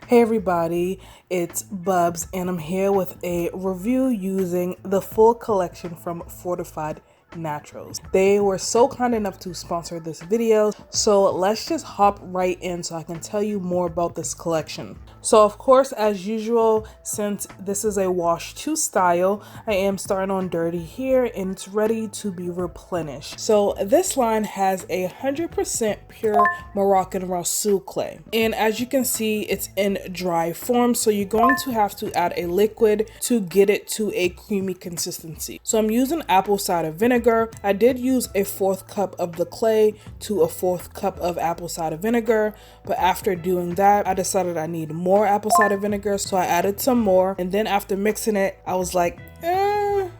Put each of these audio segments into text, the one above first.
Hey everybody, it's Bubs and I'm here with a review using the full collection from Fortify'd Naturals. They were so kind enough to sponsor this video, so let's just hop right in so I can tell you more about this collection. So of course, as usual, since this is a wash to style, I am starting on dirty here and it's ready to be replenished. So this line has 100% pure Moroccan Rhassoul clay. And as you can see, it's in dry form, so you're going to have to add a liquid to get it to a creamy consistency. So I'm using apple cider vinegar. I did use a 1/4 cup of the clay to a 1/4 cup of apple cider vinegar, but after doing that, I decided I need more apple cider vinegar, so I added some more. And then after mixing it, I was like,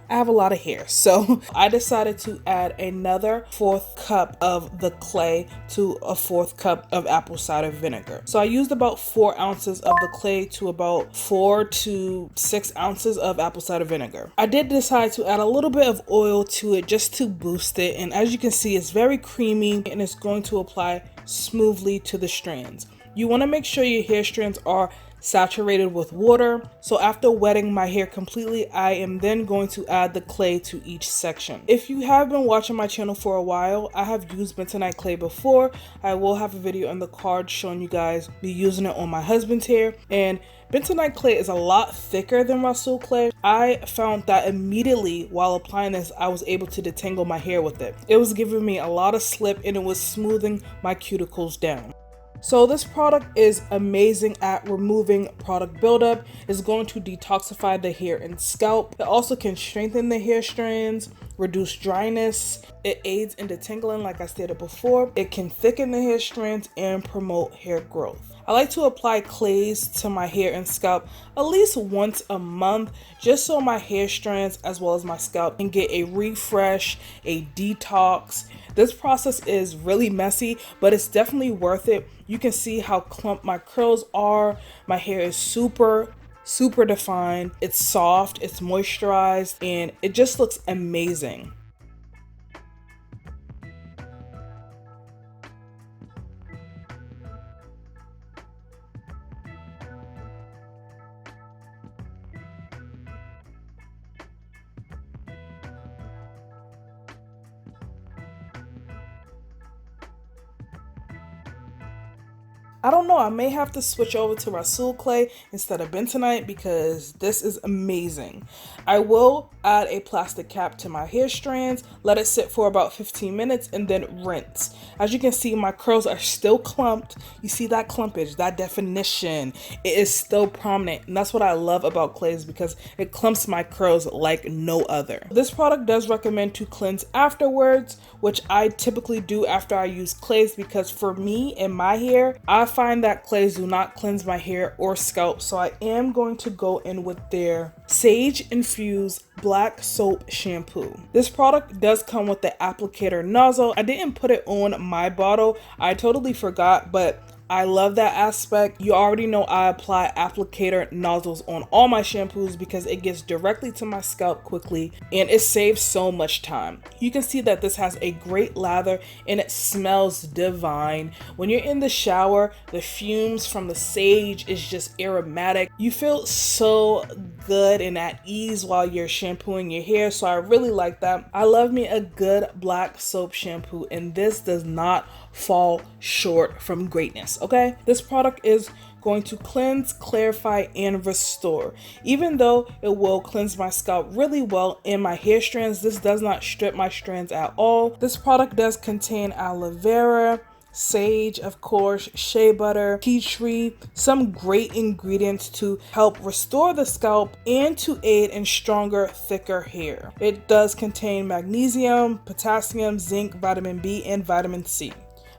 I have a lot of hair, so I decided to add another 1/4 cup of the clay to a 1/4 cup of apple cider vinegar. So I used about 4 ounces of the clay to about 4 to 6 ounces of apple cider vinegar. I did decide to add a little bit of oil to it just to boost it, and as you can see, it's very creamy and it's going to apply smoothly to the strands. You want to make sure your hair strands are saturated with water. So after wetting my hair completely, I am then going to add the clay to each section. If you have been watching my channel for a while, I have used bentonite clay before. I will have a video in the card showing you guys me using it on my husband's hair, and bentonite clay is a lot thicker than Rhassoul clay. I found that immediately while applying this, I was able to detangle my hair with it. It was giving me a lot of slip and it was smoothing my cuticles down. So this product is amazing at removing product buildup. It's going to detoxify the hair and scalp. It also can strengthen the hair strands, reduce dryness. It aids in detangling like I stated before. It can thicken the hair strands and promote hair growth. I like to apply clays to my hair and scalp at least once a month, just so my hair strands as well as my scalp can get a refresh, a detox. This process is really messy, but it's definitely worth it. You can see how clumped my curls are. My hair is super defined. It's soft, it's moisturized, and it just looks amazing. I don't know, I may have to switch over to Rhassoul clay instead of bentonite because this is amazing. I will add a plastic cap to my hair strands, let it sit for about 15 minutes, and then rinse. As you can see, my curls are still clumped. You see that clumpage, that definition, it is still prominent. And that's what I love about clays, because it clumps my curls like no other. This product does recommend to cleanse afterwards, which I typically do after I use clays, because for me and my hair, I find that clays do not cleanse my hair or scalp, so I am going to go in with their Sage Infused Black Soap Shampoo. This product does come with the applicator nozzle. I didn't put it on my bottle. I totally forgot, but I love that aspect. You already know I apply applicator nozzles on all my shampoos because it gets directly to my scalp quickly and it saves so much time. You can see that this has a great lather and it smells divine. When you're in the shower, the fumes from the sage is just aromatic. You feel so good and at ease while you're shampooing your hair, so I really like that. I love me a good black soap shampoo, and this does not fall short from greatness, okay? This product is going to cleanse, clarify, and restore. Even though it will cleanse my scalp really well and my hair strands, this does not strip my strands at all. This product does contain aloe vera, sage, of course, shea butter, tea tree, some great ingredients to help restore the scalp and to aid in stronger, thicker hair. It does contain magnesium, potassium, zinc, vitamin B, and vitamin C.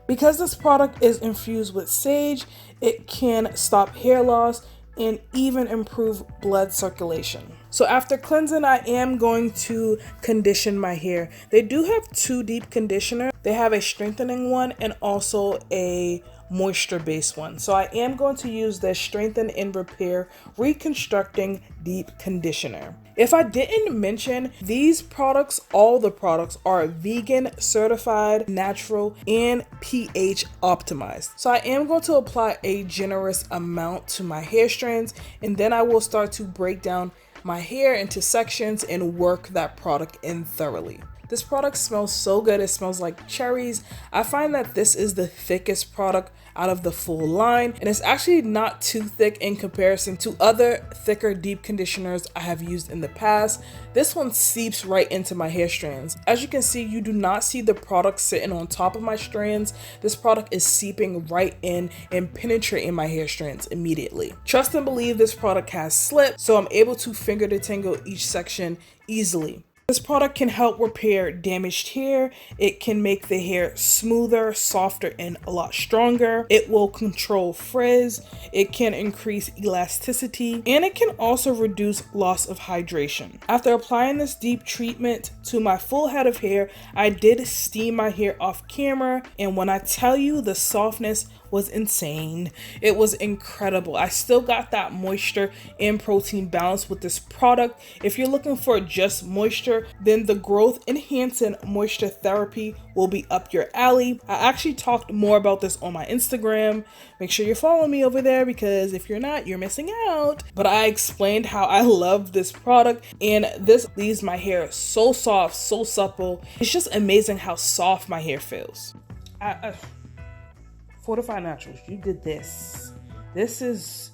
Because this product is infused with sage, it can stop hair loss and even improve blood circulation. So after cleansing, I am going to condition my hair. They do have 2 deep conditioners. They have a strengthening one and also a moisture based one. So I am going to use this Strengthen and Repair Reconstructing Deep Conditioner. If I didn't mention, these products, all the products are vegan, certified, natural, and pH optimized. So I am going to apply a generous amount to my hair strands, and then I will start to break down my hair into sections and work that product in thoroughly. This product smells so good. It smells like cherries. I find that this is the thickest product out of the full line, and it's actually not too thick in comparison to other thicker deep conditioners I have used in the past. This one seeps right into my hair strands. As you can see, you do not see the product sitting on top of my strands. This product is seeping right in and penetrating my hair strands immediately. Trust and believe this product has slip, so I'm able to finger detangle each section easily. This product can help repair damaged hair. It can make the hair smoother, softer, and a lot stronger. It will control frizz. It can increase elasticity, and it can also reduce loss of hydration. After applying this deep treatment to my full head of hair, I did steam my hair off camera, and when I tell you the softness was insane. It was incredible. I still got that moisture and protein balance with this product. If you're looking for just moisture, then the growth enhancing moisture therapy will be up your alley. I actually talked more about this on my Instagram. Make sure you're following me over there, because if you're not, you're missing out. But I explained how I love this product, and this leaves my hair so soft, so supple. It's just amazing how soft my hair feels. Fortify'd Naturals, you did this. This is,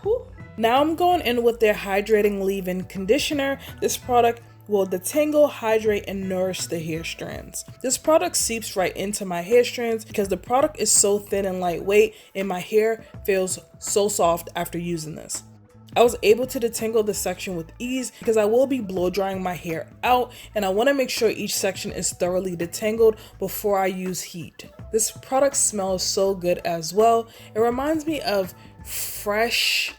whew. Now I'm going in with their Hydrating Leave In conditioner. This product will detangle, hydrate, and nourish the hair strands. This product seeps right into my hair strands because the product is so thin and lightweight, and my hair feels so soft after using this. I was able to detangle the section with ease because I will be blow drying my hair out, and I want to make sure each section is thoroughly detangled before I use heat. This product smells so good as well. It reminds me of fresh,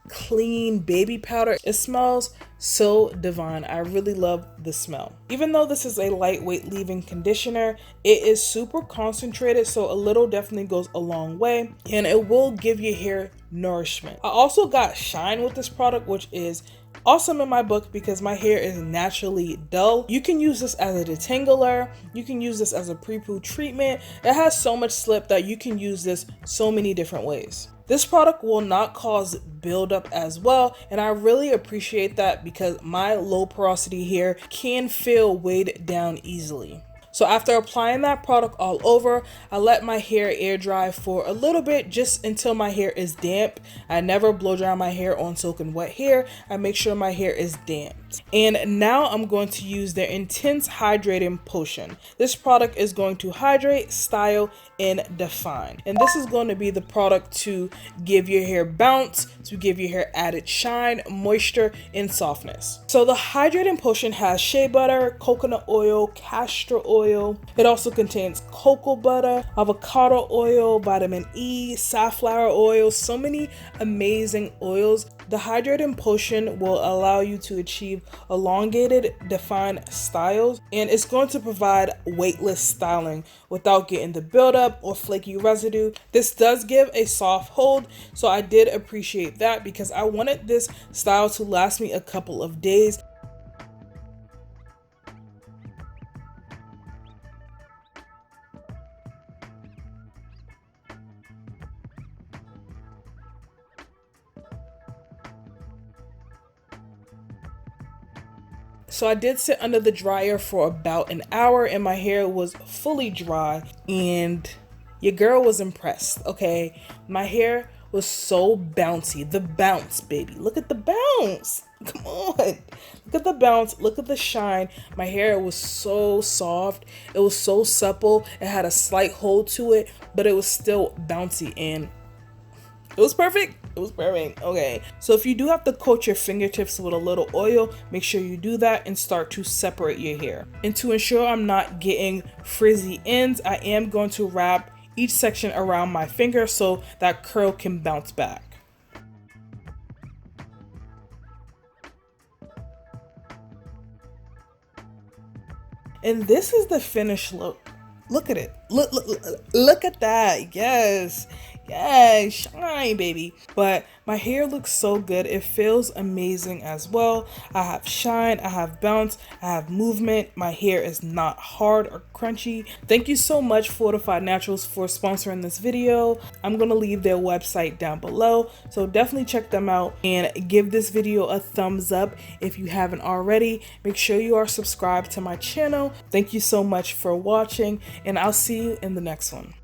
clean baby powder. It smells so divine. I really love the smell. Even though this is a lightweight leave-in conditioner, it is super concentrated, so a little definitely goes a long way, and it will give your hair nourishment. I also got shine with this product, which is awesome in my book because my hair is naturally dull. You can use this as a detangler. You can use this as a pre-poo treatment. It has so much slip that you can use this so many different ways. This product will not cause buildup as well, and I really appreciate that because my low porosity hair can feel weighed down easily. So after applying that product all over, I let my hair air dry for a little bit, just until my hair is damp. I never blow dry my hair on soaking wet hair. I make sure my hair is damp. And now I'm going to use their Intense Hydrating Potion. This product is going to hydrate, style, and define. And this is going to be the product to give your hair bounce, to give your hair added shine, moisture, and softness. So the Hydrating Potion has shea butter, coconut oil, castor oil. It also contains cocoa butter, avocado oil, vitamin E, safflower oil, so many amazing oils. The Hydrating Potion will allow you to achieve elongated, defined styles, and it's going to provide weightless styling without getting the buildup or flaky residue. This does give a soft hold, so I did appreciate that because I wanted this style to last me a couple of days. So I did sit under the dryer for about an hour and my hair was fully dry, and your girl was impressed, okay? My hair was so bouncy. The bounce, baby. Look at the bounce. Come on. Look at the bounce. Look at the shine. My hair was so soft. It was so supple. It had a slight hold to it, but it was still bouncy, and it was perfect. It was perfect. Okay. So if you do have to coat your fingertips with a little oil, make sure you do that and start to separate your hair. And to ensure I'm not getting frizzy ends, I am going to wrap each section around my finger so that curl can bounce back. And this is the finished look. Look at it. Look at that. Yes. Yes, shine, baby. But my hair looks so good. It feels amazing as well. I have shine, I have bounce, I have movement. My hair is not hard or crunchy. Thank you so much, Fortify'd Naturals, for sponsoring this video. I'm gonna leave their website down below, so definitely check them out and give this video a thumbs up if you haven't already. Make sure you are subscribed to my channel. Thank you so much for watching, and I'll see you in the next one.